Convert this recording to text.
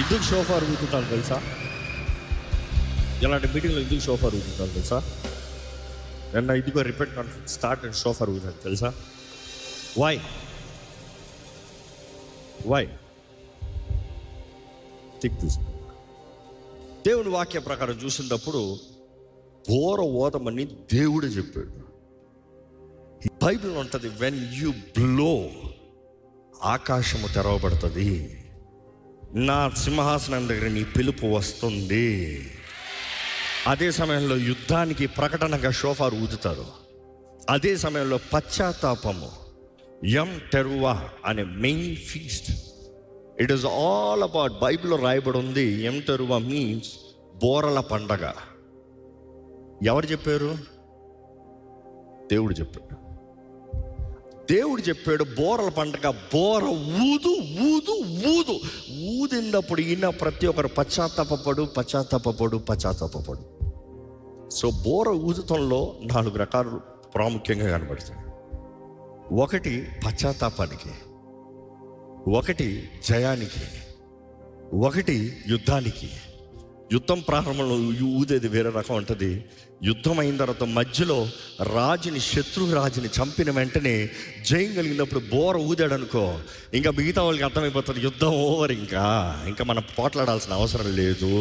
ఎందుకు షోఫార్ ఊదుతారు తెలుసా? ఇలాంటి మీటింగ్లో ఎందుకు షోఫార్ ఊదుతారు తెలుసా? నిన్న ఇదిగో repeat conference start and shofar ఊదారు తెలుసా? Why thick this. దేవుని వాక్య ప్రకారం చూసినప్పుడు బోర ఓదమని దేవుడే చెప్పాడు. బైబిల్ ఉంటుంది, వెన్ యూ బ్లో ఆకాశము తెరవబడుతుంది, నా సింహాసనం దగ్గర నీ పిలుపు వస్తుంది. అదే సమయంలో యుద్ధానికి ప్రకటనగా షోఫారు ఊదుతారు. అదే సమయంలో పశ్చాత్తాపము యం టెరువా అనే main feast. It is all about, బైబిల్లో రాయబడి ఉంది యం టెరువా మీన్స్ బోరల పండగ. ఎవరు చెప్పారు? దేవుడు చెప్పాడు. దేవుడు చెప్పాడు బోరల పండగ, బోర ఊదు ఊదు ఊదు. ఊదినప్పుడు ఈయన ప్రతి ఒక్కరు పశ్చాత్తాపపడు. సో బోర ఊదుతంలో 4 రకాలు ప్రాముఖ్యంగా కనబడతాయి. ఒకటి పశ్చాత్తాపానికి, ఒకటి జయానికి, ఒకటి యుద్ధానికి. యుద్ధం ప్రారంభంలో ఊదేది వేరే రకం ఉంటుంది. యుద్ధం అయిన తర్వాత మధ్యలో శత్రు రాజుని చంపిన వెంటనే జయం కలిగినప్పుడు బోర ఊదాడు అనుకో, ఇంకా మిగతా వాళ్ళకి అర్థమైపోతుంది యుద్ధం ఓవర్, ఇంకా మనం పోట్లాడాల్సిన అవసరం లేదు.